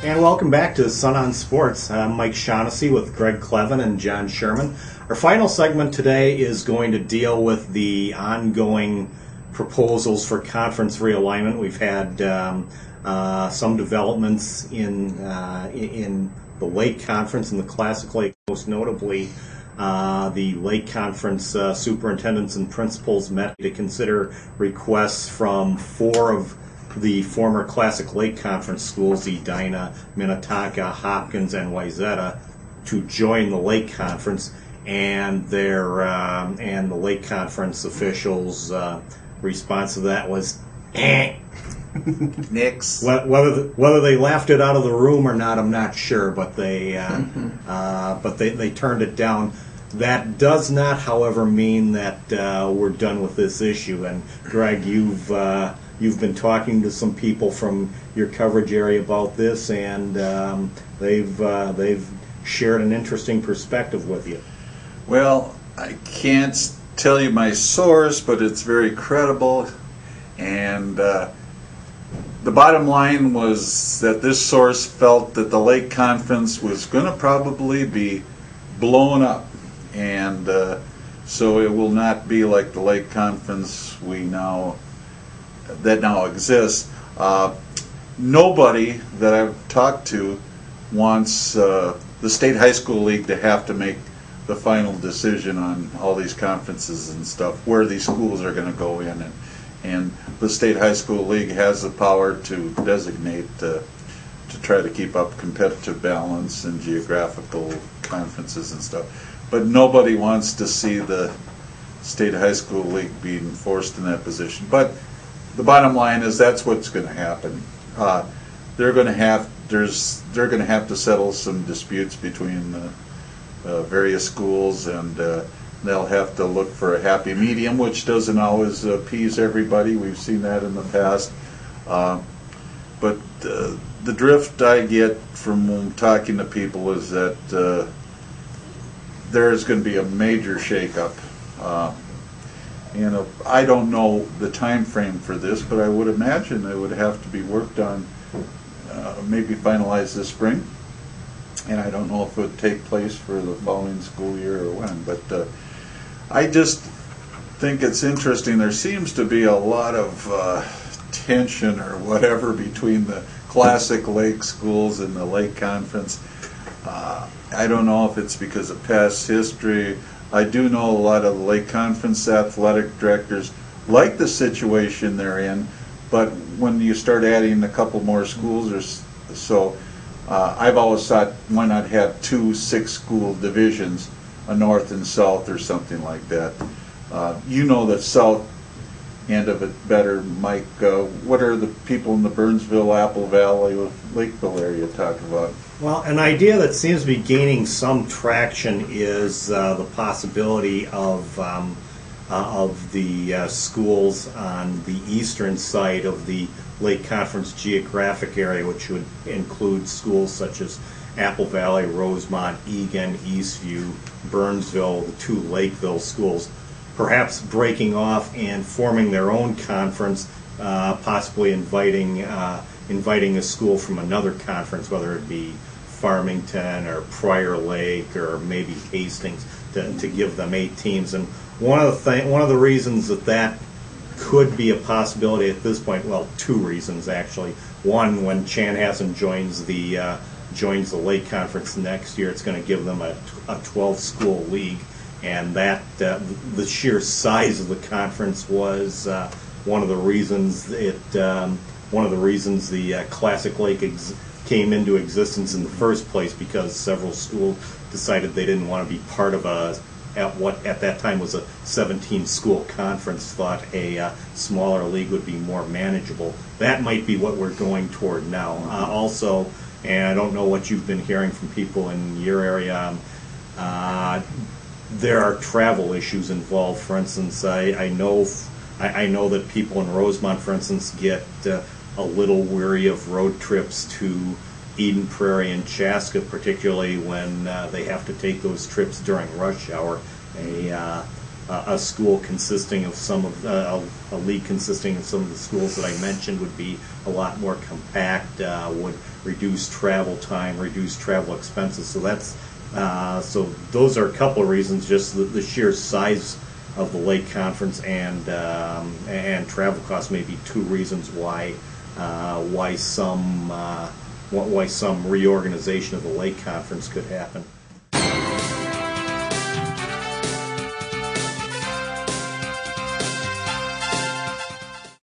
And welcome back to Sun on Sports. I'm Mike Shaughnessy with Greg Kleven and John Sherman. Our final segment today is going to deal with the ongoing proposals for conference realignment. We've had some developments in the Lake Conference and the Classic Lake, most notably the Lake Conference superintendents and principals met to consider requests from 4 of the former Classic Lake Conference schools, Edina, Minnetonka, Hopkins, and Wayzata, to join the Lake Conference, and the Lake Conference officials' response to that was, Nix. Whether they laughed it out of the room or not, I'm not sure, but they turned it down. That does not, however, mean that we're done with this issue. And Greg, you've been talking to some people from your coverage area about this, and they've shared an interesting perspective with you. Well, I can't tell you my source, but it's very credible. And the bottom line was that this source felt that the Lake Conference was going to probably be blown up. And so it will not be like the Lake Conference that now exists. Nobody that I've talked to wants the State High School League to have to make the final decision on all these conferences and stuff, where these schools are going to go in. And the State High School League has the power to designate to try to keep up competitive balance and geographical conferences and stuff. But nobody wants to see the State High School League being forced in that position. But the bottom line is that's what's going to happen. They're going to have to settle some disputes between various schools, and they'll have to look for a happy medium, which doesn't always appease everybody. We've seen that in the past. But the drift I get from talking to people is that there's going to be a major shakeup. I don't know the time frame for this, but I would imagine it would have to be worked on, maybe finalized this spring. And I don't know if it would take place for the following school year or when. But I just think it's interesting. There seems to be a lot of tension or whatever between the Classic Lake schools and the Lake Conference. I don't know if it's because of past history. I do know a lot of the Lake Conference athletic directors like the situation they're in, but when you start adding a couple more schools or so, I've always thought, why not have 2 6-school divisions, a north and south or something like that. You know the south end of it better, Mike. What are the people in the Burnsville, Apple Valley, Lakeville area talking about? Well, an idea that seems to be gaining some traction is the possibility of the schools on the eastern side of the Lake Conference geographic area, which would include schools such as Apple Valley, Rosemont, Eagan, Eastview, Burnsville, the 2 Lakeville schools, perhaps breaking off and forming their own conference, possibly inviting a school from another conference, whether it be Farmington or Prior Lake or maybe Hastings, to give them 8 teams. And one of the reasons that could be a possibility at this point, well, 2 reasons actually. One, when Chanhassen joins the Lake Conference next year, it's going to give them a 12-school league, and that the sheer size of the conference was one of the reasons the Classic Lake came into existence in the first place, because several schools decided they didn't want to be part of what at that time was a 17-school conference, thought a smaller league would be more manageable. That might be what we're going toward now. Also, and I don't know what you've been hearing from people in your area, there are travel issues involved. For instance, I know that people in Rosemont, for instance, get a little weary of road trips to Eden Prairie and Chaska, particularly when they have to take those trips during rush hour. a school consisting of some of a league consisting of some of the schools that I mentioned would be a lot more compact, would reduce travel time, reduce travel expenses. So that's so those are a couple of reasons. Just the sheer size of the Lake Conference and travel costs may be two reasons why some reorganization of the Lake Conference could happen.